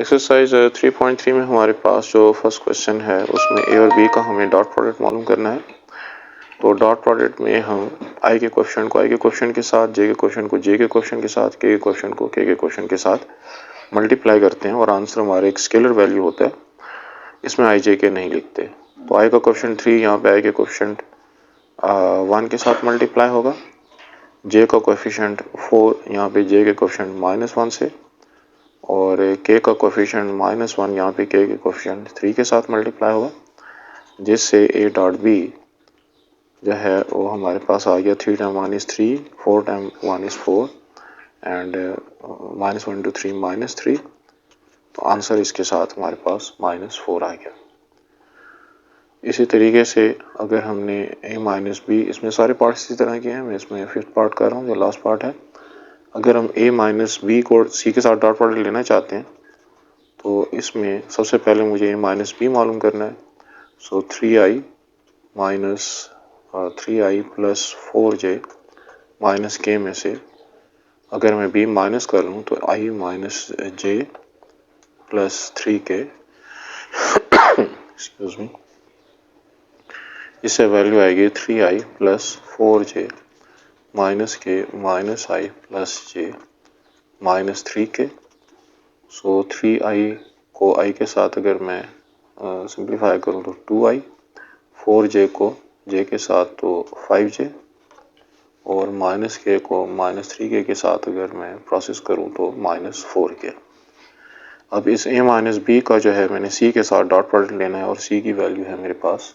Exercise 3.3 में हमारे पास जो फर्स्ट क्वेश्चन है उसमें ए और बी का हमें डॉट प्रोडक्ट मालूम करना है। तो डॉट प्रोडक्ट में हम आई के क्वेश्चन को आई के क्वेश्चन के साथ, जे के क्वेश्चन को जे के क्वेश्चन के साथ, के क्वेश्चन को के क्वेश्चन के साथ मल्टीप्लाई करते हैं और आंसर हमारे एक स्केलर वैल्यू होता है। इसमें आई जे के नहीं लिखते। तो आई का क्वेश्चन 3 यहाँ पे आई के क्वेश्चन 1 के साथ मल्टीप्लाई होगा। जे का कोएफिशिएंट 4 यहाँ पे जे के कोएफिशिएंट -1 से, और के का कोएफिशिएंट -1 यहाँ पे के कोएफिशिएंट 3 के साथ मल्टीप्लाई होगा, जिससे ए डॉट बी जो है वो हमारे पास आ गया 3 time 1 is 3, 4 time 1 is 4 and -1 into 3 -3। तो आंसर इसके साथ हमारे पास -4 आ गया। इसी तरीके से अगर हमने a माइनस बी, इसमें सारे पार्ट इसी तरह के हैं, मैं इसमें फिफ्थ पार्ट कर रहा हूँ जो लास्ट पार्ट है। अगर हम a माइनस बी को c के साथ डॉट प्रोडक्ट लेना चाहते हैं तो इसमें सबसे पहले मुझे a माइनस बी मालूम करना है। सो 3i minus 3i plus 4j minus के में से अगर मैं b माइनस कर लूँ तो i minus j plus 3k excuse me, इससे वैल्यू आएगी 3i प्लस 4j माइनस के minus i plus j minus 3k। So 3i को i के साथ अगर मैं सिंप्लीफाई करूँ तो 2i, 4j को j के साथ तो 5j, और माइनस k को माइनस 3k के साथ अगर मैं प्रोसेस करूँ तो -4k। अब इस a माइनस बी का जो है मैंने c के साथ डॉट प्रोडक्ट लेना है और c की वैल्यू है मेरे पास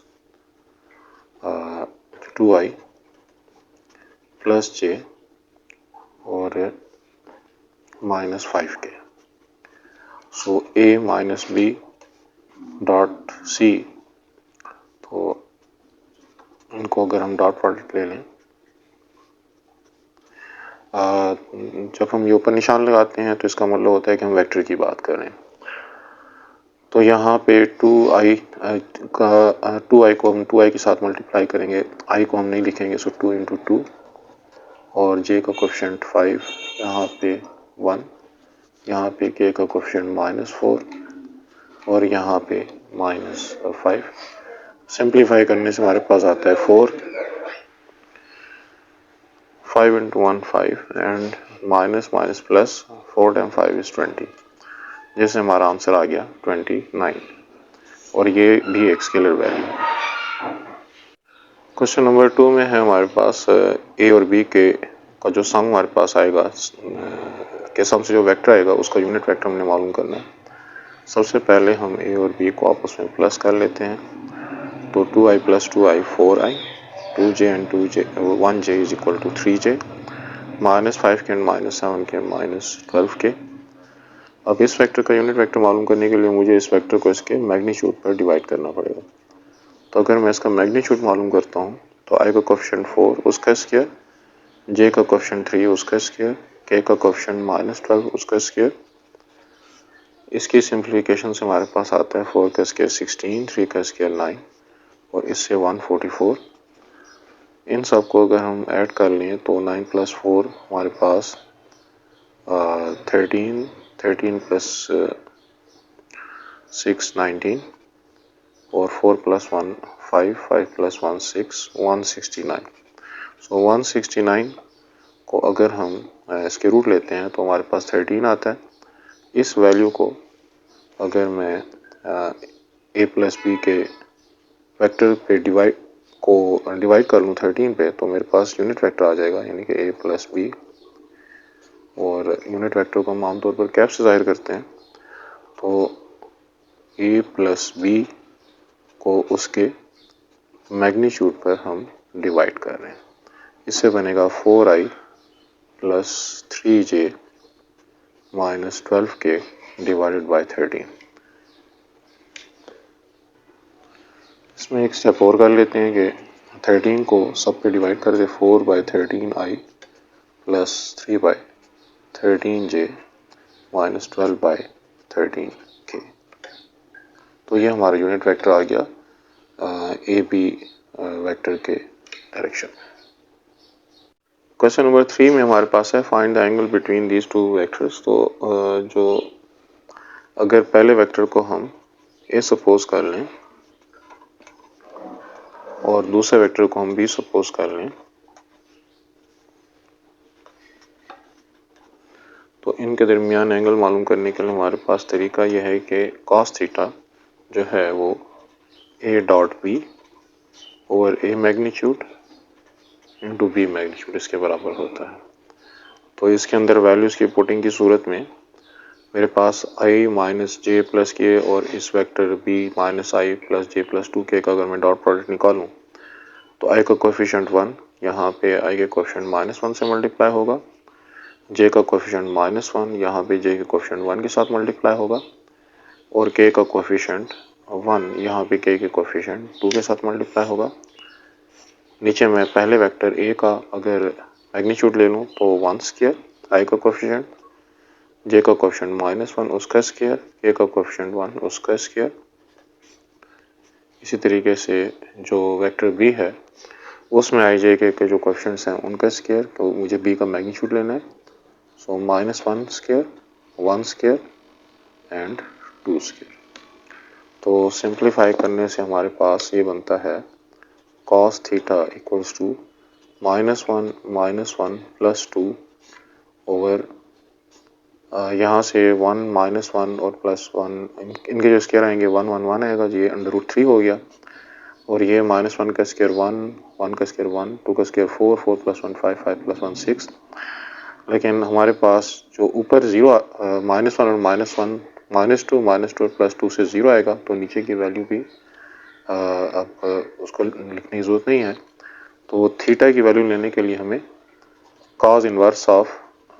2i प्लस j और -5k। So a minus b dot c, तो इनको अगर हम डॉट प्रोडक्ट ले लें, जब हम ये ऊपर निशान लगाते हैं तो इसका मतलब होता है कि हम वेक्टर की बात कर रहे हैं। तो यहाँ पे 2i को हम 2i के साथ मल्टीप्लाई करेंगे, i को हम नहीं लिखेंगे, सो 2 into 2, और j का कोएफिशिएंट 5, यहाँ पे 1, यहाँ पे k का कोएफिशिएंट -4 और यहाँ पे -5। सिंप्लीफाई करने से हमारे पास आता है 4, 5 into 1 5 and minus minus plus 4 time 5 is 20, जैसे हमारा आंसर आ गया 29, और ये भी एक स्केलर वैल्यू है। क्वेश्चन नंबर 2 में है हमारे पास ए और बी के का जो सम हमारे पास आएगा, के सम से जो वेक्टर आएगा उसका यूनिट वेक्टर हमने मालूम करना है। सबसे पहले हम ए और बी को आपस में प्लस कर लेते हैं। तो 2i plus 2i 4i, 2j and 2j 1j is equal to 3j, -5k and -7k -12k। अब इस वेक्टर का यूनिट वेक्टर मालूम करने के लिए मुझे इस वेक्टर को इसके मैग्नीट्यूड पर डिवाइड करना पड़ेगा। तो अगर मैं इसका मैग्नीट्यूड मालूम करता हूँ तो i का कोएफिशिएंट 4 उसका स्क्वायर, j का कोएफिशिएंट 3 उसका स्क्वायर, k का कोएफिशिएंट -12 उसका स्क्वायर। इसकी सिंप्लीफिकेशन से हमारे पास आता है 4 का स्क्वायर 16, 3 का स्क्वायर 9 और इससे 144। इन सब को अगर हम ऐड कर लें तो 9 प्लस 4 हमारे पास 13, 13 प्लस 6 19, और 4 प्लस 1 5, 5 प्लस 1 6, 169। सो 169 को अगर हम इसके रूट लेते हैं तो हमारे पास 13 आता है। इस वैल्यू को अगर मैं a प्लस बी के वेक्टर पे डिवाइड कर लूँ 13 पे, तो मेरे पास यूनिट वेक्टर आ जाएगा, यानी कि a प्लस बी, और यूनिट वेक्टर को हम आमतौर पर कैप से जाहिर करते हैं। तो a प्लस बी को उसके मैग्नीट्यूड पर हम डिवाइड कर रहे हैं। इससे बनेगा 4i plus 3j minus 12k divided by 13। इसमें एक स्टेप और कर लेते हैं कि 13 को सब पे डिवाइड कर दे, 4/13i plus 3/13j minus 12/13k। तो ये हमारा यूनिट वेक्टर आ गया ए बी वेक्टर के डायरेक्शन। क्वेश्चन नंबर 3 में हमारे पास है find the angle between these two vectors. तो जो अगर पहले वेक्टर को हम ए सपोज कर लें और दूसरे वेक्टर को हम बी सपोज कर लें तो इनके दरमियान एंगल मालूम करने के लिए हमारे पास तरीका यह है कि cos थीटा जो है वो a dot b over a magnitude into b magnitude इसके बराबर होता है। तो इसके अंदर वैल्यूज़ की पुटिंग की सूरत में मेरे पास i माइनस जे प्लस के और इस वेक्टर b माइनस आई प्लस जे प्लस टू के का अगर मैं डॉट प्रोडक्ट निकालूं तो i का कोफिशिएंट 1 यहाँ पे i के कोफिशिएंट -1 से मल्टीप्लाई होगा, j का कोफिशिएंट -1 यहाँ पे j के कोफिशिएंट 1 के साथ मल्टीप्लाई होगा और k का कोफिशिएंट 1 यहाँ पे k के कोफिशिएंट 2 के साथ मल्टीप्लाई होगा। नीचे मैं पहले वेक्टर a का अगर मैग्नीट्यूड ले लूँ तो 1 स्क्वायर, i का कोफिशिएंट, j का कोफिशिएंट -1 उसका स्क्वायर, k का कोफिशिएंट 1 उसका स्क्वायर। इसी तरीके से जो वेक्टर b है उसमें i j के जो कोफिशिएंट्स हैं उनका स्क्वायर, तो मुझे b का मैग्नीट्यूड लेना है। So -1 square, 1 square and 2 square. तो सिंप्लीफाई करने से हमारे पास ये बनता है cos theta equals to -1 plus 2 over यहाँ से 1 -1 और प्लस 1 इनके जो स्क्वायर आएंगे 1 आएगा जी, √3 हो गया और ये -1 का स्क्वायर 1 का स्क्वायर 1, 2 का स्क्वायर 4 प्लस 1 5 प्लस 1 6। लेकिन हमारे पास जो ऊपर जीरो -1 और -1 -2 और प्लस 2 से 0 आएगा तो नीचे की वैल्यू भी अब उसको लिखने की जरूरत नहीं है। तो थीटा की वैल्यू लेने के लिए हमें cos इनवर्स ऑफ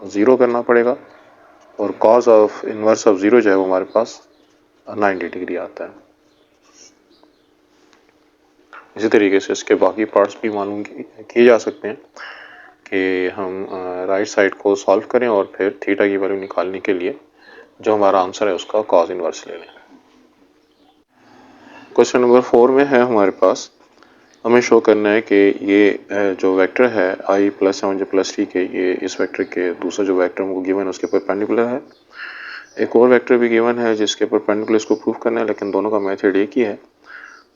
0 करना पड़ेगा और cos ऑफ इनवर्स ऑफ 0 जो है वो हमारे पास 90 डिग्री आता है। इसी तरीके से इसके बाकी पार्ट्स भी मालूम किए जा सकते हैं कि हम राइट साइड को सॉल्व करें और फिर थीटा की वैल्यू निकालने के लिए जो हमारा आंसर है उसका cos इनवर्स ले लें। क्वेश्चन नंबर 4 में है हमारे पास हमें शो करना है कि ये जो वेक्टर है i प्लस 7 प्लस 3 के ये इस वेक्टर के दूसरा जो वेक्टर हमको गिवन है उसके परपेंडिकुलर है। एक और वेक्टर भी गिवन है जिसके परपेंडिकुलर इसको प्रूव करना है, लेकिन दोनों का मेथड एक ही है।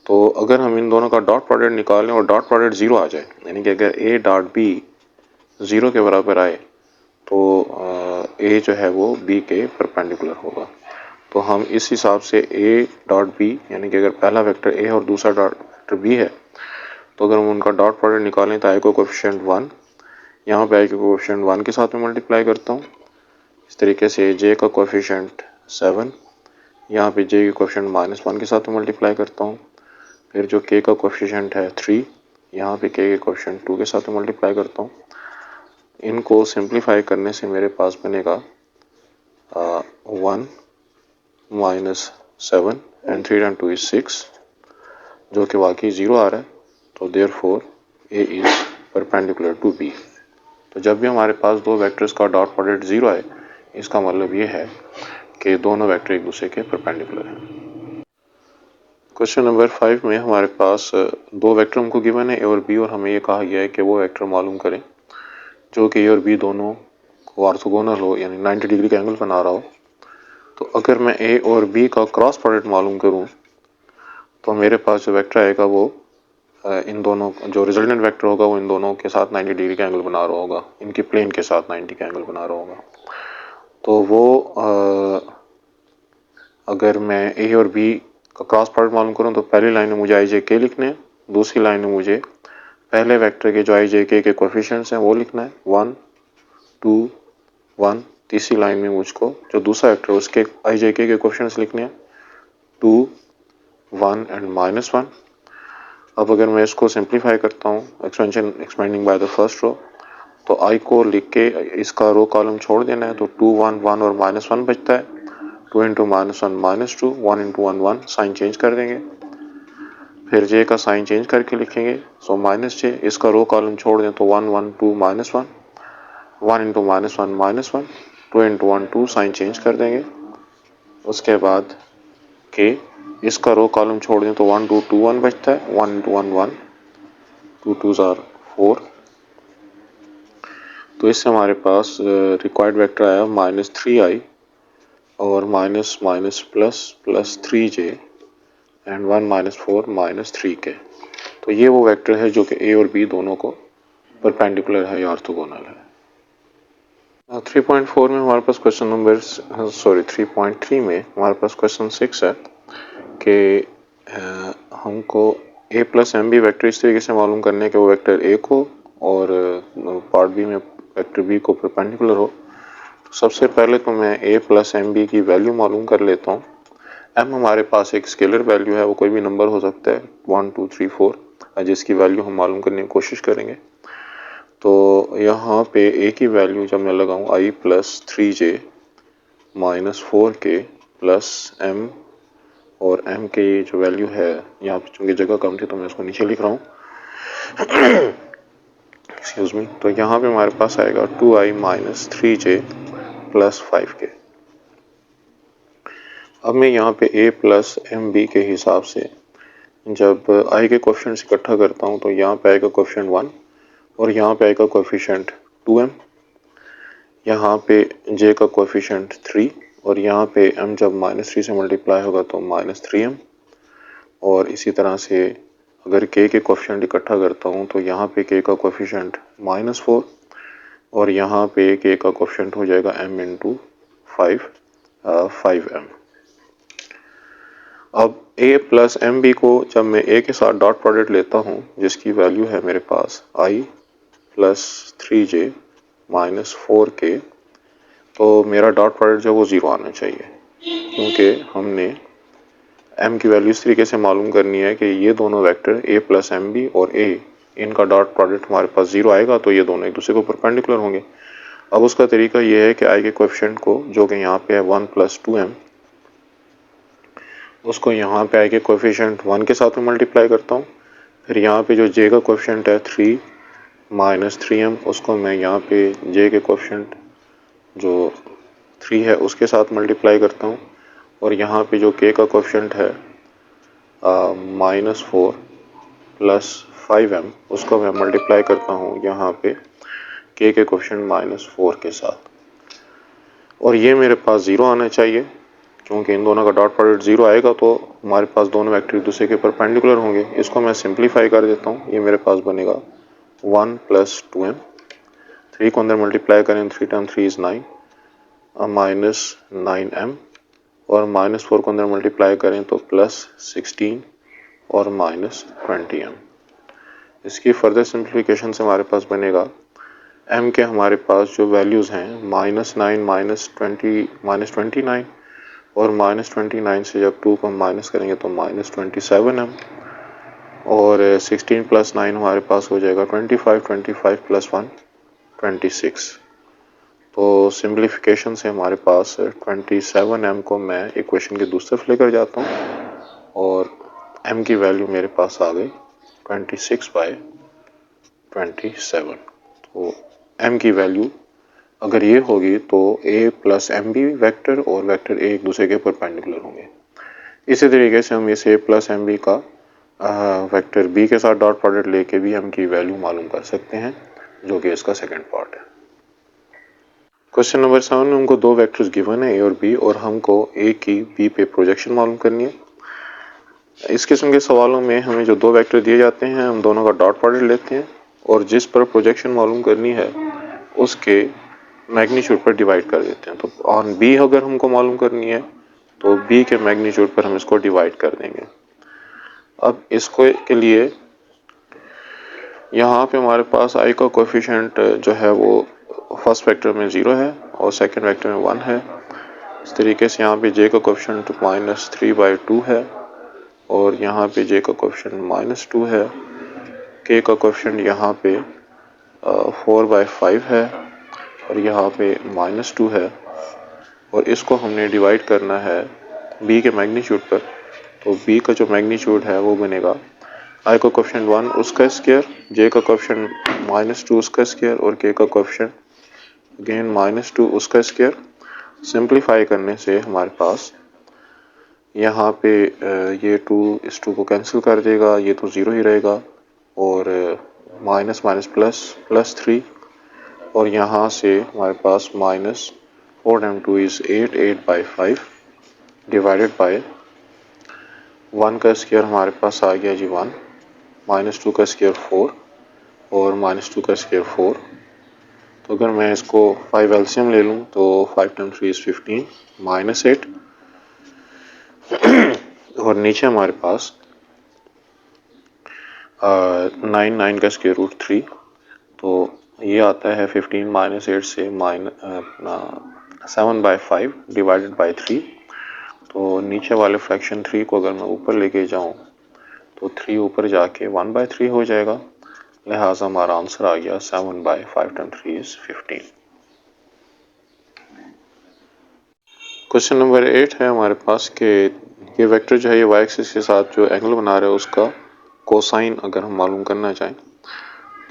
तो अगर हम इन दोनों का डॉट प्रोडक्ट निकालें और डॉट प्रोडक्ट 0 आ जाए, यानी कि अगर a डॉट b 0 के बराबर आए तो a जो है वो b के परपेंडिकुलर होगा। तो हम इस हिसाब से a डॉट b यानी कि अगर पहला वेक्टर a और दूसरा वेक्टर b है तो अगर हम उनका डॉट प्रोडक्ट निकालें तो i को कोफिशिएंट 1, यहाँ पे i को कोफिशिएंट 1 के साथ में मल्टीप्लाई करता हूँ। इस तरीके से j का कोफिशिएंट 7, यहाँ पे j के कोफिशिएंट -1 के साथ में मल्टीप्लाई करता हूँ। फिर जो k का कोफिशिएंट है 3, यहाँ पे k के कोफिशिएंट 2 के साथ में मल्टीप्लाई करता हूँ। इनको सिंप्लीफाई करने से मेरे पास बनेगा 1 -7 एंड 3 and 2 is 6 जो कि वाकई 0 आ रहा है। तो therefore a is perpendicular to b। तो जब भी हमारे पास दो वेक्टर्स का डॉट प्रोडक्ट 0 आए इसका मतलब ये है कि दोनों वेक्टर एक दूसरे के परपेंडिकुलर हैं। क्वेश्चन नंबर 5 में हमारे पास दो वेक्टर हमको गिवन है a और b और हमें ये कहा गया है कि वो वेक्टर मालूम करें जो कि a और b दोनों को ऑर्थोगोनल हो, यानी 90 डिग्री का एंगल बना रहा हो। तो अगर मैं a और b का क्रॉस प्रोडक्ट मालूम करूं तो मेरे पास जो वेक्टर आएगा वो इन दोनों जो रिजल्टेंट वेक्टर होगा वो इन दोनों के साथ 90 डिग्री का एंगल बना रहा होगा, इनके प्लेन के साथ 90 का एंगल बना रहा होगा। तो वो अगर मैं a और b का क्रॉस प्रोडक्ट मालूम करूं तो पहली लाइन में मुझे i j k लिखने हैं, दूसरी लाइन में मुझे पहले वेक्टर के जो i j k के कोफिशिएंट्स हैं वो लिखना है 1 2 1। तीसरी लाइन में मुझको जो दूसरा वेक्टर है उसके i j k के कोफिशिएंट्स लिखने हैं 2 1 एंड -1। अब अगर मैं इसको सिंप्लीफाई करता हूँ expanding by the first row तो i को लिख के इसका रो कॉलम छोड़ देना है तो 2 1 1 और -1 बचता है। 2 इंटू -1 -2, 1 इंटू 1 1, साइन चेंज कर देंगे। फिर j का साइन चेंज करके लिखेंगे सो -j, इसका रो कॉलम छोड़ दें तो 1 1 2 -1, 1 इंटू -1 -1, 2 इंटू 1 2, साइन चेंज कर देंगे। उसके बाद k, इसका रो कॉलम छोड़ दें तो 1 2 2 1 बचता है, 1 इंटू 1 1, 2 2s are 4। तो इससे हमारे पास रिक्वायर्ड वेक्टर आया -3i और minus minus plus plus 3j and 1 minus 4 minus 3k। तो ये वो वेक्टर है जो कि ए और बी दोनों को परपेंडिकुलर है या ऑर्थोगोनल है। 3.4 में हमारे पास क्वेश्चन नंबर 3.3 में हमारे पास क्वेश्चन 6 है कि हमको a plus m b vector इस तरीके से मालूम करने के वो वेक्टर a को और पार्ट बी में वेक्टर b को परपेंडिकुलर हो। तो सबसे पहले तो मैं a प्लस एम बी की वैल्यू मालूम कर लेता हूँ। m हमारे पास एक स्केलर वैल्यू है, वो कोई भी नंबर हो सकता है 1 2 3 4, जिसकी वैल्यू हम मालूम करने की कोशिश करेंगे। तो यहाँ पे a की वैल्यू जब मैं लगाऊँ i plus 3j minus 4k plus m, और m के जो वैल्यू है यहाँ पे चूंकि जगह कम थी तो मैं इसको नीचे लिख रहा हूँ एक्सक्यूज मी। तो यहाँ पे हमारे पास आएगा 2i minus 3j plus 5k। अब मैं यहाँ पे a प्लस एम बी के हिसाब से जब i के कोएफिशिएंट्स इकट्ठा करता हूँ तो यहाँ पे आएगा कोएफिशिएंट 1 और यहाँ पे आएगा कोएफिशिएंट 2m, यहाँ पे j का कोएफिशिएंट 3 और यहाँ पे m जब -3 से मल्टीप्लाई होगा तो -3m, और इसी तरह से अगर k के कोएफिशिएंट इकट्ठा करता हूँ तो यहाँ पे k का कोएफिशिएंट -4 और यहाँ पे k का कोएफिशिएंट हो जाएगा m इंटू 5m। अब a प्लस एम बी को जब मैं a के साथ डॉट प्रोडक्ट लेता हूँ जिसकी वैल्यू है मेरे पास i plus 3j minus 4k, तो मेरा डॉट प्रोडक्ट जो वो 0 आना चाहिए, क्योंकि हमने m की वैल्यू इस तरीके से मालूम करनी है कि ये दोनों vector a plus m b और a, इनका डॉट प्रोडक्ट हमारे पास 0 आएगा तो ये दोनों एक दूसरे को परपेंडिकुलर होंगे। अब उसका तरीका ये है कि i के कोएफिशिएंट को जो कि यहाँ पे है 1 प्लस 2m, उसको यहाँ पे i के कोएफिशिएंट 1 के साथ में मल्टीप्लाई करता हूँ। फिर यहाँ पे जो j का कोएफिशिएंट है 3 माइनस 3m, उसको मैं यहाँ पे j के कोएफिशिएंट जो 3 है उसके साथ मल्टीप्लाई करता हूँ। और यहाँ पे जो k का कोएफिशिएंट है -4 प्लस 5m, उसको मैं मल्टीप्लाई करता हूँ यहाँ पे k के कोएफिशिएंट -4 के साथ, और ये मेरे पास 0 आना चाहिए क्योंकि इन दोनों का डॉट प्रोडक्ट 0 आएगा तो हमारे पास दोनों वेक्टर एक दूसरे के परपेंडिकुलर होंगे। इसको मैं सिंप्लीफाई कर देता हूँ, ये मेरे पास बनेगा 1 प्लस 2m, 3 को अंदर मल्टीप्लाई करें 3 टाइम 3 इज 9 माइनस 9m, और -4 को अंदर मल्टीप्लाई करें तो प्लस 16 और माइनस 20m। इसकी फर्दर सिंप्लीफिकेशन से हमारे पास बनेगा m के हमारे पास जो वैल्यूज़ हैं -9 -29 और -29 से जब 2 को हम माइनस करेंगे तो -27m, और 16 प्लस 9 हमारे पास हो जाएगा 25 प्लस 1 26। तो सिंप्लीफिकेशन से हमारे पास 27m को मैं इक्वेशन के दूसरे तरफ लेकर जाता हूँ और m की वैल्यू मेरे पास आ गई 26/27। तो m की वैल्यू अगर ये होगी तो a plus m b vector और वेक्टर a एक दूसरे के परपेंडिकुलर होंगे। इसी तरीके से हम इस a प्लस एम बी का वेक्टर b के साथ डॉट प्रोडक्ट लेके भी m की वैल्यू मालूम कर सकते हैं, जो कि इसका सेकंड पार्ट है। क्वेश्चन नंबर 7 में हमको दो वेक्टर्स गिवन है a और b, और हमको a की b पे प्रोजेक्शन मालूम करनी है। इस किस्म के सवालों में हमें जो दो वेक्टर दिए जाते हैं हम दोनों का डॉट प्रोडक्ट लेते हैं और जिस पर प्रोजेक्शन मालूम करनी है उसके मैग्नीट्यूड पर डिवाइड कर देते हैं। तो ऑन b अगर हमको मालूम करनी है तो b के मैग्नीट्यूड पर हम इसको डिवाइड कर देंगे। अब इसको के लिए यहाँ पे हमारे पास i का कोएफिशिएंट जो है वो फर्स्ट वेक्टर में 0 है और सेकंड वेक्टर में 1 है। इस तरीके से यहाँ पे j का कोएफिशिएंट -3/2 है और यहाँ पे j का कोएफिशिएंट -2 है। k का कोएफिशिएंट यहाँ पे 4/5 है और यहाँ पे -2 है, और इसको हमने डिवाइड करना है b के मैग्नीट्यूड पर। तो b का जो मैग्नीट्यूड है वो बनेगा i का कोएफिशिएंट 1 उसका स्क्वायर, j का कोएफिशिएंट -2 उसका स्क्वायर और k का कोएफिशिएंट अगेन -2 उसका स्क्वायर। सिंप्लीफाई करने से हमारे पास यहाँ पे ये 2 इस 2 को कैंसिल कर देगा, ये तो 0 ही रहेगा, और माइनस माइनस प्लस +3, और यहाँ से हमारे पास 4 टाइम 2 इज 8, 8/5 डिवाइडेड बाय 1 का स्क्वायर हमारे पास आ गया जी 1, -2 का स्क्वायर 4 और -2 का स्क्वायर 4। तो अगर मैं इसको 5 एलसीएम ले लूँ तो 5 टाइम 3 इज 15 -8 और नीचे हमारे पास 9 का स्क्वायर रूट 3। तो ये आता है 15 -8 से 7/5 डिवाइडेड बाय 3। तो नीचे वाले फ्रैक्शन 3 को अगर मैं ऊपर लेके जाऊं तो 3 ऊपर जाके 1/3 हो जाएगा, लिहाजा हमारा आंसर आ गया 7/5 टाइम 3 इज 15। क्वेश्चन नंबर 8 है हमारे पास कि ये वेक्टर जो है ये वाई एक्सिस के साथ जो एंगल बना रहा है उसका कोसाइन अगर हम मालूम करना चाहें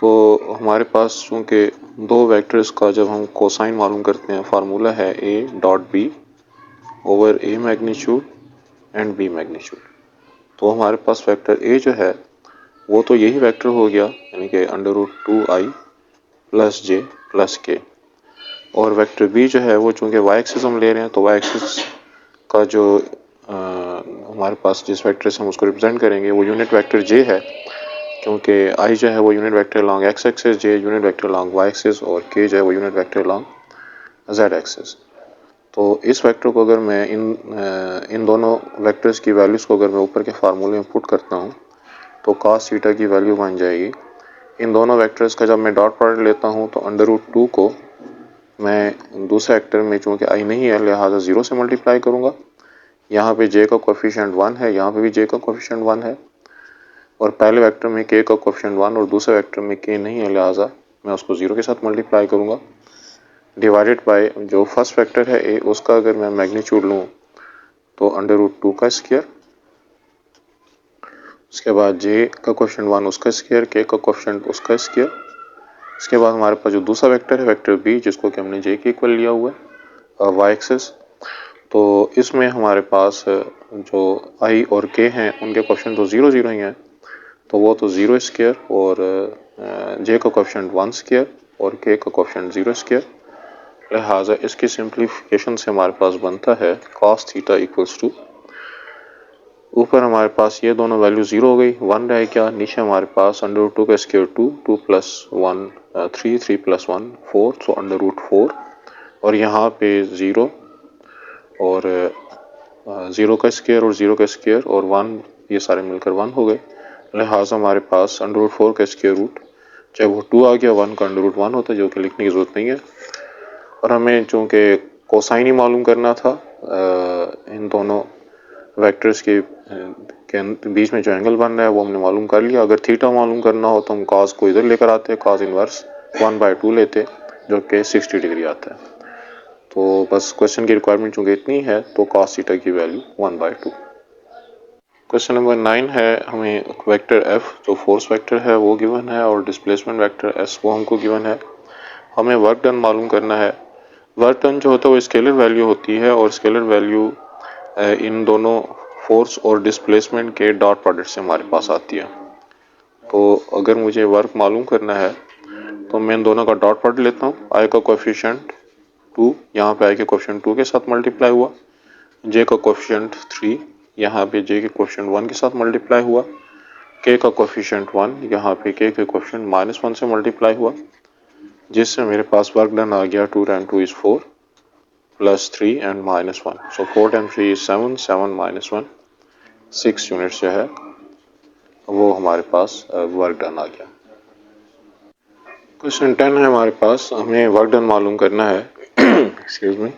तो हमारे पास चूँकि दो वेक्टर्स का जब हम कोसाइन मालूम करते हैं फार्मूला है a dot b over a magnitude and b magnitude. तो हमारे पास वेक्टर a जो है वो तो यही वेक्टर हो गया, यानी कि √2i plus j plus k, और वेक्टर b जो है वो चूँकि y एक्सिस हम ले रहे हैं तो y एक्सिस का जो हमारे पास जिस वेक्टर से हम उसको रिप्रेजेंट करेंगे वो यूनिट वेक्टर j है, क्योंकि i जो है वो unit vector along x axis, j unit vector along y axis और k जो है वो unit vector along z axis. तो इस वेक्टर को अगर मैं इन दोनों वेक्टर्स की वैल्यूज़ को अगर मैं ऊपर के फार्मूले में पुट करता हूँ तो cos थीटा की वैल्यू बन जाएगी। इन दोनों वेक्टर्स का जब मैं डॉट प्रोडक्ट लेता हूँ तो √2 को मैं दूसरे वेक्टर में चूँकि i नहीं है लिहाजा 0 से मल्टीप्लाई करूँगा। यहाँ पे j का कोफिशिएंट 1 है, यहाँ पे भी j का कोफिशिएंट 1 है, और पहले वेक्टर में k का कोफिशिएंट 1 और दूसरे वेक्टर में k नहीं है लिहाजा मैं उसको 0 के साथ मल्टीप्लाई करूँगा, डिवाइडेड बाय जो फर्स्ट वेक्टर है a उसका अगर मैं मैग्नीट्यूड लूँ तो √2 का स्क्वायर, उसके बाद j का कोफिशिएंट 1 उसका स्क्वायर, k का कोफिशिएंट उसका स्क्वायर। इसके बाद हमारे पास जो दूसरा वेक्टर है वेक्टर b जिसको कि हमने j के इक्वल लिया हुआ है y एक्सिस। तो इसमें हमारे पास जो i और k हैं उनके कोफिशिएंट तो 0 0 ही हैं, तो वो तो 0 स्क्वायर और j का कोफिशिएंट 1 स्क्वायर और k का कोफिशिएंट 0 स्क्वायर। लिहाजा इसकी सिंप्लीफिकेशन से हमारे पास बनता है cos थीटा इक्वल्स टू, ऊपर हमारे पास ये दोनों वैल्यू 0 हो गई, 1 रह गया, नीचे हमारे पास √2 का स्क्वायर 2, 2 प्लस 1 3, 3 प्लस 1 4, तो √4 और यहाँ पे 0 और 0 का स्क्वायर और 0 का स्क्वायर और 1, ये सारे मिलकर 1 हो गए। लिहाजा हमारे पास √4 का स्क्वायर रूट चाहे वो 2 आ गया 1 का √1 होता है, जो कि लिखने की ज़रूरत नहीं है। और हमें चूँकि कोसाइन ही मालूम करना था इन दोनों वेक्टर्स के बीच में जो एंगल बन रहा है वो हमने मालूम कर लिया। अगर थीटा मालूम करना हो तो हम cos को इधर लेकर आते, cos इनवर्स 1/2 लेते जो कि 60 डिग्री आता है। तो बस क्वेश्चन की रिक्वायरमेंट चूँकि इतनी है तो cos थीटा की वैल्यू 1/2। क्वेश्चन नंबर 9 है, हमें वेक्टर f जो फोर्स वेक्टर है वो गिवन है और डिस्प्लेसमेंट वेक्टर s वो हमको गिवन है। हमें वर्क डन मालूम करना है। वर्क डन जो होता है वो स्केलर वैल्यू होती है और स्केलर वैल्यू इन दोनों फोर्स और डिस्प्लेसमेंट के डॉट प्रोडक्ट से हमारे पास आती है। तो अगर मुझे वर्क मालूम करना है तो मैं इन दोनों का डॉट प्रोडक्ट लेता हूँ। आई का कोफिशिएंट 2, यहाँ पे आई के कोफिशिएंट 2 के साथ मल्टीप्लाई हुआ, जे का कोफिशिएंट 3, यहाँ पे जे के कोफिशिएंट 1 के साथ मल्टीप्लाई हुआ, के का कोफिशिएंट 1, यहाँ पे के कोफिशिएंट -1 से मल्टीप्लाई हुआ, जिससे मेरे पास वर्क डन आ गया 2 time 2 is 4 plus 3 and -1। So 4 time 3 is 7, 7 -1 6 units जो है वो हमारे पास वर्क डन आ गया। क्वेश्चन 10 है हमारे पास, हमें वर्क डन मालूम करना है एक्सक्यूज मी।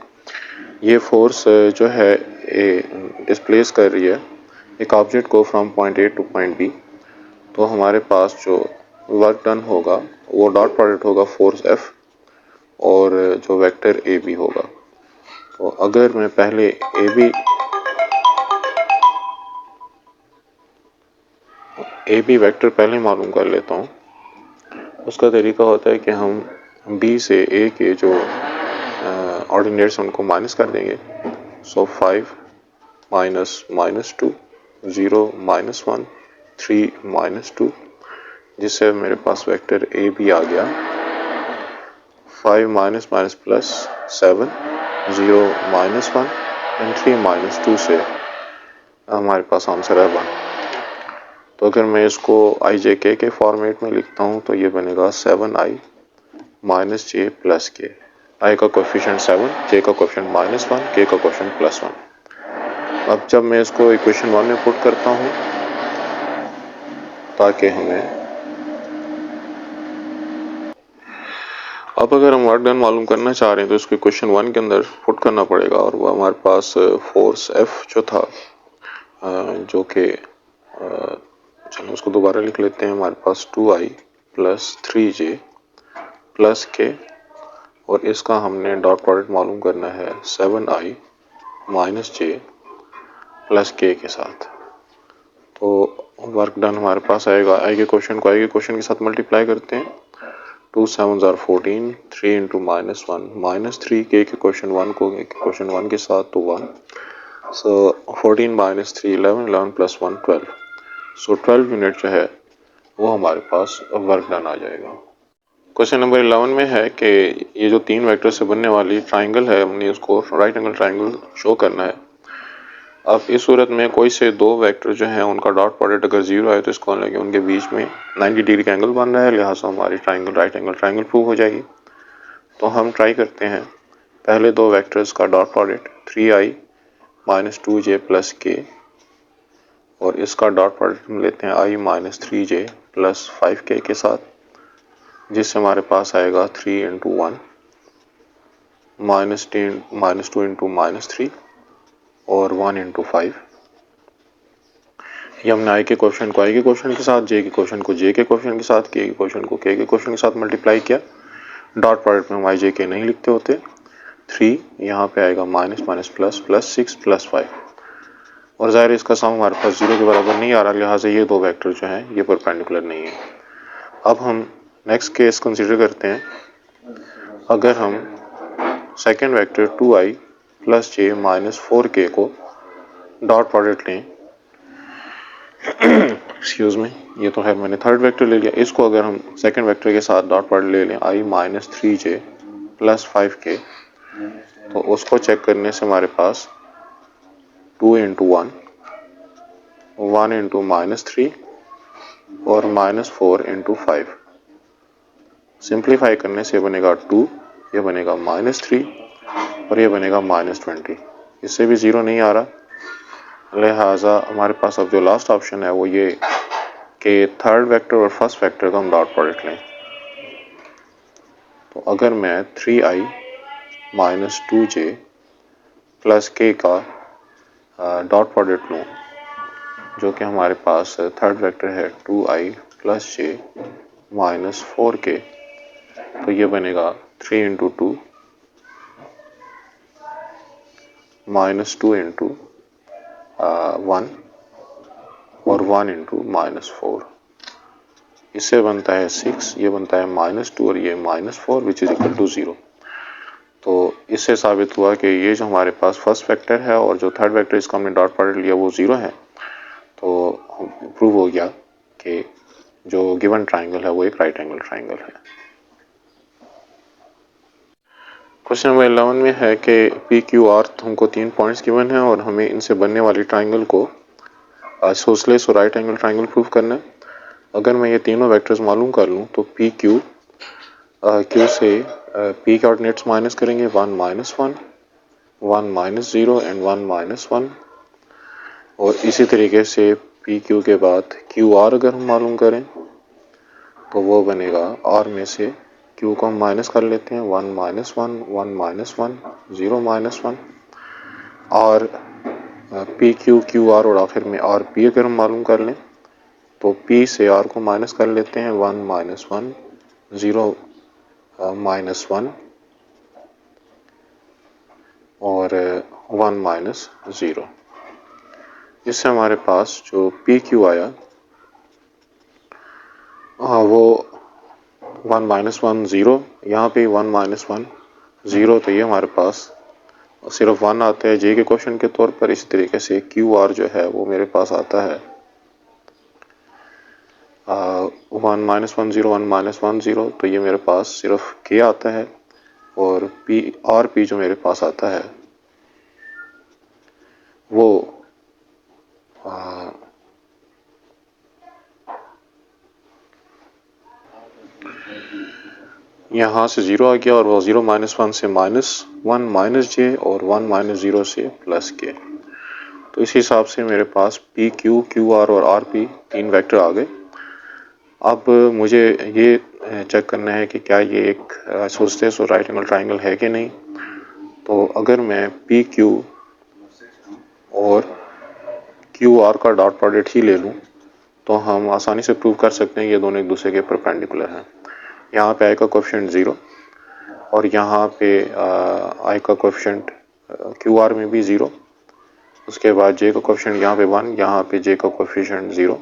ये फोर्स जो है डिस्प्लेस कर रही है एक ऑब्जेक्ट को from point A to point B. तो हमारे पास जो वर्क डन होगा वो डॉट प्रोडक्ट होगा फोर्स F और जो वेक्टर ए बी होगा। तो अगर मैं पहले ए बी वेक्टर पहले मालूम कर लेता हूँ, उसका तरीका होता है कि हम B से A के जो ऑर्डिनेट्स उनको माइनस कर देंगे। सो 5 -2 0 -1 3 -2, जिससे मेरे पास वेक्टर ए बी आ गया 5 - -+7 0 -1 एंड 3 -2 से हमारे पास आंसर है 1। तो अगर मैं इसको आई जे के फॉर्मेट में लिखता हूँ तो ये बनेगा 7i - j + k। आई का कोएफिशिएंट 7, जे का कोएफिशिएंट -1, के का कोएफिशिएंट +1। अब जब मैं इसको इक्वेशन 1 में पुट करता हूँ ताकि हमें अब अगर हम वर्क डन मालूम करना चाह रहे हैं तो इसको इक्वेशन 1 के अंदर पुट करना पड़ेगा और वो हमारे पास फोर्स F जो था जो कि चलो उसको दोबारा लिख लेते हैं। हमारे पास 2i + 3j + k और इसका हमने डॉट प्रोडक्ट मालूम करना है 7i - j + k के साथ। तो वर्क डन हमारे पास आएगा, आई के क्वेश्चन को आई के क्वेश्चन के साथ मल्टीप्लाई करते हैं। 2 7s are 14, 3 into -1 -3 के क्वेश्चन 1 को क्वेश्चन 1 के साथ तो 1, सो 14 - 3 11, 11 + 1 12, सो 12 यूनिट जो है वो हमारे पास वर्क डन आ जाएगा। क्वेश्चन नंबर 11 में है कि ये जो तीन वेक्टर से बनने वाली ट्राइंगल है, हमने उसको राइट एंगल ट्राइंगल शो करना है। अब इस सूरत में कोई से दो वेक्टर जो हैं उनका डॉट प्रोडक्ट अगर 0 आए तो इसको लेंगे उनके बीच में 90 डिग्री का एंगल बन रहा है, लिहाजा हमारी triangle right angle triangle prove हो जाएगी। तो हम ट्राई करते हैं पहले दो वेक्टर्स का dot product 3i - 2j + k और इसका डॉट प्रोडक्ट हम लेते हैं i - 3j + 5k के साथ, जिससे हमारे पास आएगा 3 × 1 -2 × -3 और 1 × 5। ये हमने आई के क्वेश्चन को आई के क्वेश्चन के साथ, जे के क्वेश्चन को जे के क्वेश्चन के साथ, के के क्वेश्चन को के क्वेश्चन के साथ मल्टीप्लाई किया। डॉट प्रोडक्ट में हम आई जे के नहीं लिखते होते। 3 यहाँ पे आएगा माइनस माइनस प्लस प्लस 6 + 5 और ज़ाहिर इसका सम हमारे पास 0 के बराबर नहीं आ रहा, लिहाजा ये दो वेक्टर जो हैं ये परपेंडिकुलर नहीं है। अब हम नेक्स्ट केस कंसीडर करते हैं। अगर हम second vector 2i + j - 4k co dot product लें, एक्सक्यूज मी, ये तो है मैंने थर्ड वेक्टर ले लिया, इसको अगर हम सेकंड वेक्टर के साथ डॉट प्रोडक्ट ले लें i - 3j + 5k तो उसको चेक करने से हमारे पास 2 × 1 1 × -3 और -4 × 5 सिंप्लीफाई करने से बनेगा 2, ये बनेगा -3 और ये बनेगा -20। इससे भी 0 नहीं आ रहा, लिहाजा हमारे पास अब जो लास्ट ऑप्शन है वो ये कि थर्ड वेक्टर और फर्स्ट वेक्टर का हम डॉट प्रोडक्ट लें। तो अगर मैं 3i - 2j + k का डॉट प्रोडक्ट लूँ, जो कि हमारे पास थर्ड वेक्टर है 2i + j - 4k, तो ये बनेगा 3 × 2 -2 × 1 और 1 × -4, इससे बनता है 6, ये बनता है -2 और ये -4 विच इज इक्वल टू 0। तो इससे साबित हुआ कि ये जो हमारे पास फर्स्ट वेक्टर है और जो थर्ड वेक्टर इसका हमने डॉट प्रोडक्ट लिया वो 0 है। तो प्रूव हो गया कि जो गिवन ट्राइंगल है वो एक राइट एंगल ट्राइंगल है। क्वेश्चन नंबर 11 में है कि पी क्यू आर हमको 3 पॉइंट्स गिवन है और हमें इनसे बनने वाली ट्राइंगल को आइसोसेलेस और राइट एंगल ट्राइंगल प्रूव करना है। अगर मैं ये तीनों वेक्टर्स मालूम कर लूँ तो पी क्यू क्यू से पी के ऑर्डिनेट्स माइनस करेंगे 1 - 1 1 - 0 एंड 1 - 1 और इसी तरीके से पी क्यू के बाद क्यू आर अगर हम मालूम करें तो वो बनेगा आर में से क्यू को हम माइनस कर लेते हैं 1 - 1 1 - 1 0 - 1 और पी क्यू क्यू आर और आखिर में आर पी अगर हम मालूम कर लें तो पी से आर को माइनस कर लेते हैं 1 - 1 0 - 1 और 1 - 0। इससे हमारे पास जो पी क्यू आया वो 1 - 1 0, यहाँ पे 1 - 1 0, तो ये हमारे पास सिर्फ 1 आता है जे के क्वेश्चन के तौर पर। इसी तरीके से क्यू आर जो है वो मेरे पास आता है 1 - 1 0 1 - 1 0, तो ये मेरे पास सिर्फ के आता है और पी आर पी जो मेरे पास आता है वो यहाँ से 0 आ गया और वो 0 -1 से -1 -j और 1 -0 से +k। तो इस हिसाब से मेरे पास पी क्यू क्यू आर और आर पी 3 वेक्टर आ गए। अब मुझे ये चेक करना है कि क्या ये एक आइसोसेलेस और राइट एंगल ट्राइंगल है कि नहीं। तो अगर मैं पी क्यू और क्यू आर का डॉट प्रोडक्ट ही ले लूँ तो हम आसानी से प्रूव कर सकते हैं ये दोनों एक दूसरे के परपेंडिकुलर हैं। यहाँ पे आई का कोएफिशिएंट 0 और यहाँ पे आई का कोएफिशिएंट क्यू आर में भी 0, उसके बाद जे का कोएफिशिएंट यहाँ पे 1, यहाँ पे जे का कोएफिशिएंट 0,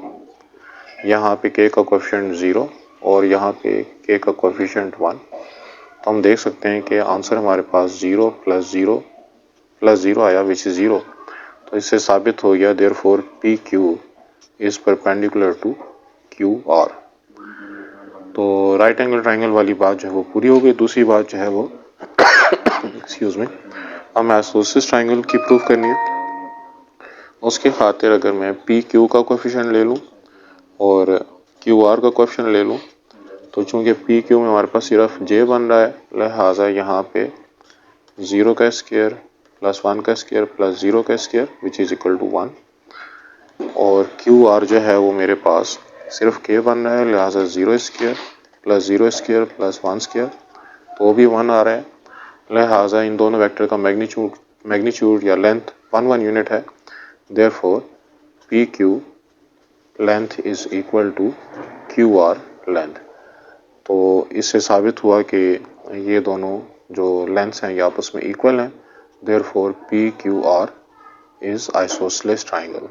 यहाँ पे के का कोएफिशिएंट 0 और यहाँ पे के का कोएफिशिएंट 1। तो हम देख सकते हैं कि आंसर हमारे पास 0 + 0 आया विच इज 0। तो इससे साबित हो गया therefore P Q is perpendicular to Q R. तो राइट एंगल ट्राइंगल वाली बात जो है वो पूरी हो गई। दूसरी बात जो है वो एक्सक्यूज मी, हमें आइसोसेलेस ट्राइंगल की प्रूफ करनी है। उसके खातिर अगर मैं पी क्यू का कोएफिशिएंट ले लूँ और क्यू आर का कोएफिशिएंट ले लूँ तो चूंकि पी क्यू में हमारे पास सिर्फ जे बन रहा है, लिहाजा यहाँ पे 0 का स्क्वायर +1 का स्क्वायर +0 का square which is equal to 1। और क्यू आर जो है वो मेरे पास सिर्फ के बन रहा है, लिहाजा 0 स्क्वायर +0 स्क्वायर +1 स्क्वायर तो भी 1 आ रहा है। लिहाजा इन दोनों वेक्टर का मैग्नीट्यूड या लेंथ 1 यूनिट है। Therefore P Q length is equal to Q R length. तो इससे साबित हुआ कि ये दोनों जो लेंथ्स हैं ये आपस में इक्वल हैं। Therefore P Q R is isosceles triangle.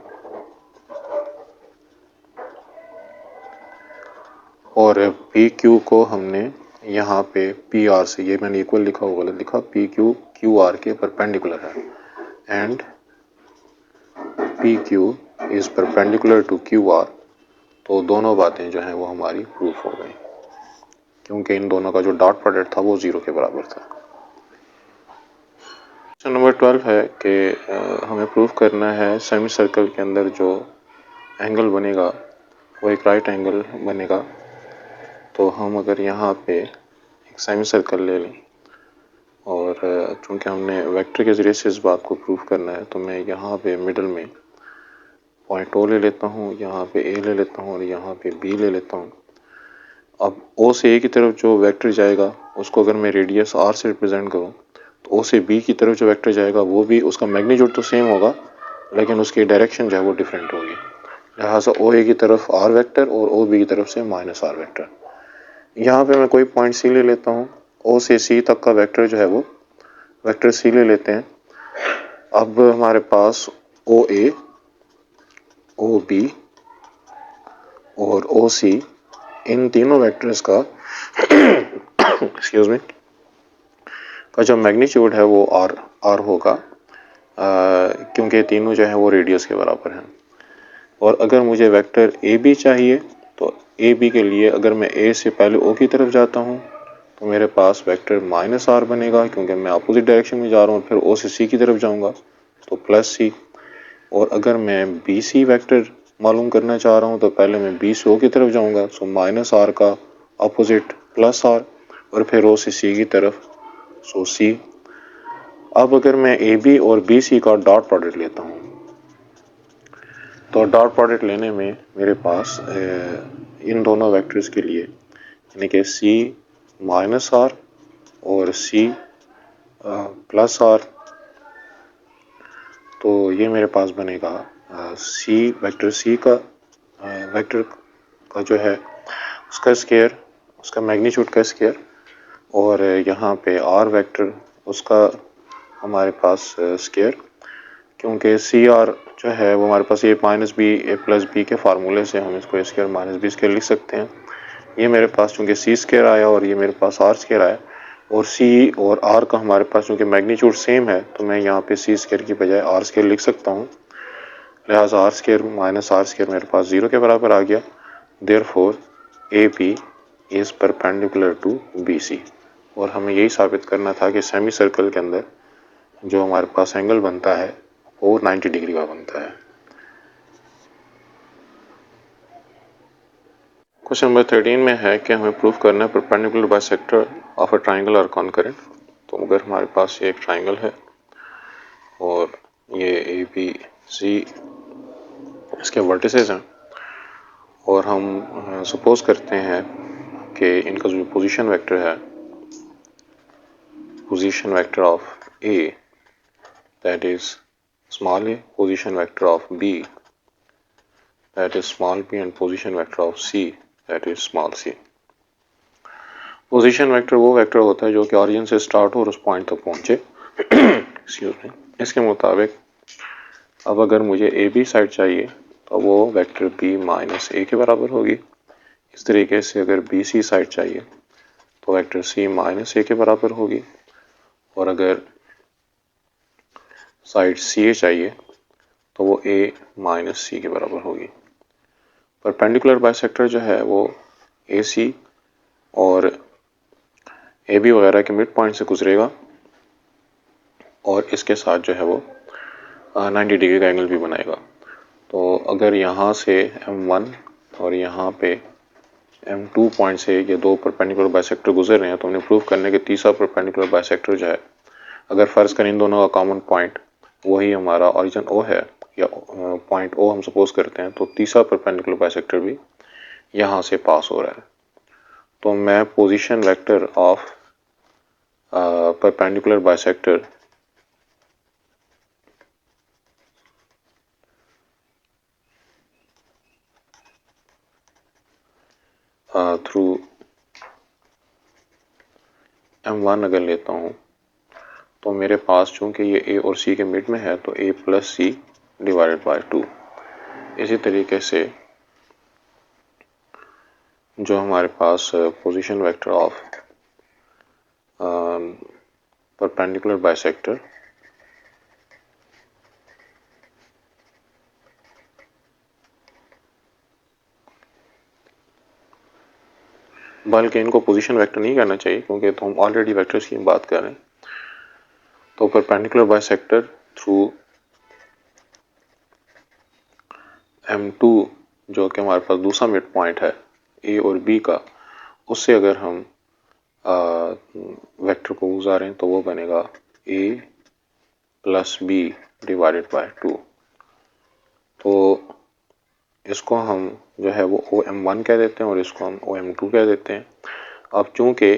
और पी क्यू को हमने यहाँ पे पी आर से, ये मैंने इक्वल लिखा हुआ गलत लिखा, पी क्यू क्यू आर के परपेंडिकुलर है and P Q is perpendicular to Q R. तो दोनों बातें जो हैं वो हमारी प्रूफ हो गई क्योंकि इन दोनों का जो डॉट प्रोडक्ट था वो 0 के बराबर था। क्वेश्चन नंबर 12 है कि हमें प्रूफ करना है सेमी सर्कल के अंदर जो एंगल बनेगा वो एक राइट एंगल बनेगा। तो हम अगर यहाँ पे एक सेमी सर्कल ले लें और चूंकि हमने वेक्टर के ज़रिए से इस बात को प्रूफ करना है तो मैं यहाँ पे मिडल में पॉइंट ओ ले लेता हूँ, यहाँ पे ए ले लेता हूँ और यहाँ पे बी ले लेता हूँ। अब ओ से ए की तरफ जो वेक्टर जाएगा उसको अगर मैं रेडियस आर से रिप्रेजेंट करूँ तो ओ से बी की तरफ जो वेक्टर जाएगा वो भी उसका मैग्नीट्यूड तो सेम होगा लेकिन उसकी डायरेक्शन जो है वो डिफरेंट होगी। लिहाजा ओ ए की तरफ आर वेक्टर और ओ बी की तरफ से -r वेक्टर। यहाँ पे मैं कोई पॉइंट सी ले लेता हूँ, ओ से सी तक का वेक्टर जो है वो वेक्टर सी ले लेते हैं। अब हमारे पास ओ ए, ओ बी और ओ सी इन तीनों वेक्टर्स का एक्सक्यूज मी का जो मैग्नीट्यूड है वो आर होगा क्योंकि तीनों जो है वो रेडियस के बराबर हैं। और अगर मुझे वेक्टर ए बी चाहिए तो ए बी के लिए अगर मैं ए से पहले ओ की तरफ जाता हूँ तो मेरे पास वेक्टर -r बनेगा क्योंकि मैं अपोजिट डायरेक्शन में जा रहा हूँ। फिर ओ से सी की तरफ जाऊँगा तो +c। और अगर मैं बी सी वेक्टर मालूम करना चाह रहा हूँ तो पहले मैं बी से ओ की तरफ जाऊँगा, सो -r का अपोजिट +r और फिर ओ से सी की तरफ, सो c। अब अगर मैं ए बी और बी सी का डॉट प्रोडक्ट लेता हूँ तो डॉट प्रोडक्ट लेने में मेरे पास इन दोनों वेक्टर्स के लिए यानी कि c -r और c +r, तो ये मेरे पास बनेगा c वेक्टर का जो है उसका स्क्वायर, उसका मैग्नीट्यूड का स्क्वायर और यहाँ पे r वेक्टर उसका हमारे पास स्क्वायर क्योंकि सी आर जो है वो हमारे पास a - b a + b के फार्मूले से हम इसको a² - b स्क्वायर लिख सकते हैं। ये मेरे पास चूँकि c स्क्वायर आया और ये मेरे पास r स्क्वायर आया और c और r का हमारे पास चूँकि मैग्नीट्यूड सेम है तो मैं यहाँ पे c स्क्वायर की बजाय r स्क्वायर लिख सकता हूँ। लिहाजा r स्क्वायर -r स्क्वायर मेरे पास 0 के बराबर आ गया। Therefore AB is perpendicular to BC। और हमें यही साबित करना था कि सेमी सर्कल के अंदर जो हमारे पास एंगल बनता है वो 90 डिग्री का बनता है। क्वेश्चन नंबर 13 में है कि हमें प्रूफ करना है perpendicular bisector of a triangle और कॉन्करेंट। तो अगर हमारे पास ये एक ट्राइंगल है और ये ए बी सी इसके वर्टिसेस हैं और हम सपोज करते हैं कि इनका जो पोजीशन वेक्टर है, position vector of A that is small a, position vector of b that is small b, and position vector of c that is small c। Position vector वो वेक्टर होता है जो कि ऑरिजिन से start हो और उस पॉइंट तक पहुंचे। Excuse me. इसके मुताबिक अब अगर मुझे ए बी साइड चाहिए तो वो वेक्टर बी माइनस ए के बराबर होगी। इस तरीके से अगर बी सी साइड चाहिए तो वेक्टर सी माइनस ए के बराबर होगी, और अगर साइड सी ए चाहिए तो वो ए माइनस सी के बराबर होगी। परपेंडिकुलर बाइसेक्टर जो है वो ए सी और ए बी वगैरह के मिड पॉइंट से गुजरेगा और इसके साथ जो है वो 90 डिग्री का एंगल भी बनाएगा। तो अगर यहाँ से M1 और यहाँ पे M2 पॉइंट से ये दो परपेंडिकुलर बाइसेक्टर गुजर रहे हैं तो हमने प्रूव करने के तीसरा परपेंडिकुलर बाइसेक्टर जो है, अगर फर्ज करें इन दोनों का कॉमन पॉइंट वही हमारा ओरिजिन O है या पॉइंट O हम सपोज करते हैं, तो तीसरा परपेंडिकुलर बाइसेक्टर भी यहाँ से पास हो रहा है। तो मैं position vector of perpendicular bisector through M1 अगर लेता हूँ तो मेरे पास चूंकि ये A और C के मिड में है तो A plus C divided by 2। इसी तरीके से जो हमारे पास position vector of perpendicular bisector बल्कि इनको पोजीशन वेक्टर नहीं कहना चाहिए क्योंकि तो हम ऑलरेडी वेक्टर्स की बात कर रहे हैं। तो परपेंडिकुलर बाइसेक्टर थ्रू M2 जो कि हमारे पास दूसरा मिड पॉइंट है A और B का, उससे अगर हम वेक्टर को गुजारें तो वो बनेगा A plus B divided by 2। तो इसको हम जो है वो OM1 कह देते हैं और इसको हम OM2 कह देते हैं। अब चूंकि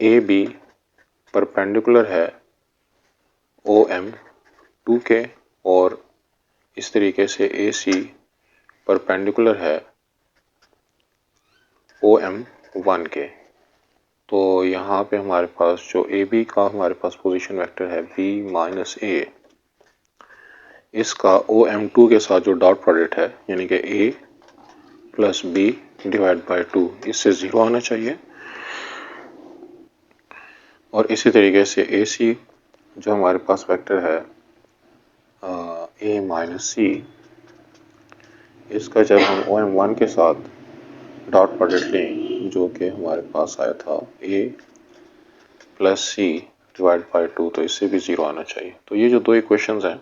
AB परपेंडिकुलर है OM2 के और इस तरीके से AC परपेंडिकुलर है OM1 के, तो यहाँ पे हमारे पास जो AB का हमारे पास पोजीशन वेक्टर है B माइनस A, इसका OM2 के साथ जो डॉट प्रोडक्ट है यानी कि A plus B divide by 2 इससे 0 आना चाहिए। और इसी तरीके से AC जो हमारे पास वेक्टर है A माइनस C, इसका जब हम OM1 के साथ डॉट प्रोडक्ट लें जो कि हमारे पास आया था A plus C divide by 2, तो इससे भी 0 आना चाहिए। तो ये जो दो इक्वेशंस हैं,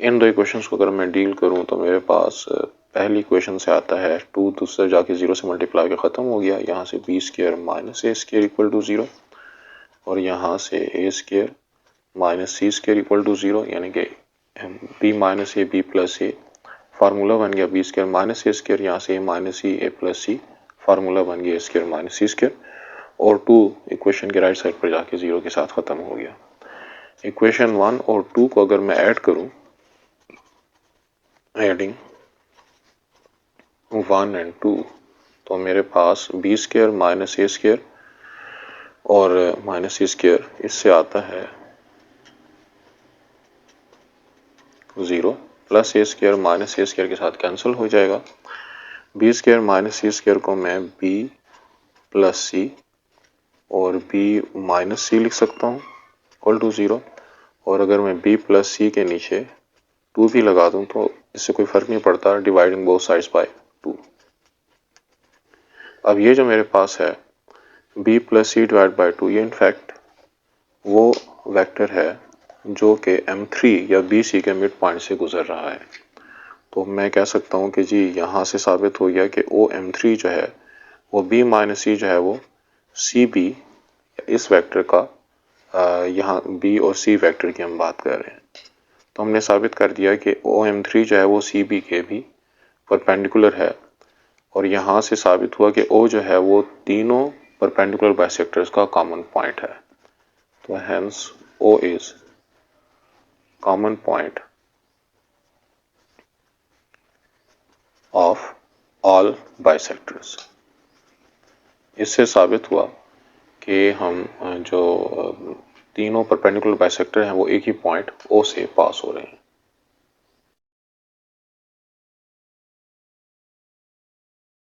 इन दो इक्वेशंस को अगर मैं डील करूं तो मेरे पास पहली इक्वेशन से आता है 2 दूसरे जाके 0 से मल्टीप्लाई के ख़त्म हो गया, यहाँ से B square minus A square equal to 0 और यहाँ से A square minus C square equal to 0, यानी कि B minus A B plus A formula बन गया B square minus A square, यहाँ से A minus C A plus C formula बन गया A square minus C square, और 2 equation के राइट साइड पर जाके 0 के साथ ख़त्म हो गया। इक्वेशन 1 और 2 को अगर मैं ऐड करूं, एडिंग 1 एंड 2, तो मेरे पास B square minus A square और माइनस सी स्क्र इससे आता है 0 plus A square minus A square के साथ कैंसिल हो जाएगा। B square minus C square को मैं बी प्लस सी और b माइनस सी लिख सकता हूँ इक्वल टू 0, और अगर मैं b प्लस सी के नीचे 2 भी लगा दूं तो इससे कोई फर्क नहीं पड़ता, डिवाइडिंग बोथ साइड्स बाय 2। अब ये जो मेरे पास है B plus C divide by 2, ये इनफैक्ट वो वेक्टर है जो कि M3 या BC के मिड पॉइंट से गुजर रहा है। तो मैं कह सकता हूँ कि जी यहाँ से साबित हो गया कि OM3 जो है वो B माइनस सी जो है वो CB इस वेक्टर का यहाँ B और C वेक्टर की हम बात कर रहे हैं। तो हमने साबित कर दिया कि OM3 जो है वो CB के भी परपेंडिकुलर है और यहाँ से साबित हुआ कि O जो है वो तीनों परपेंडिकुलर बाइसेक्टर्स का कॉमन पॉइंट है। तो hence O is common point of all bisectors. इससे साबित हुआ कि हम जो तीनों परपेंडिकुलर बाइसेक्टर हैं वो एक ही पॉइंट O से पास हो रहे हैं।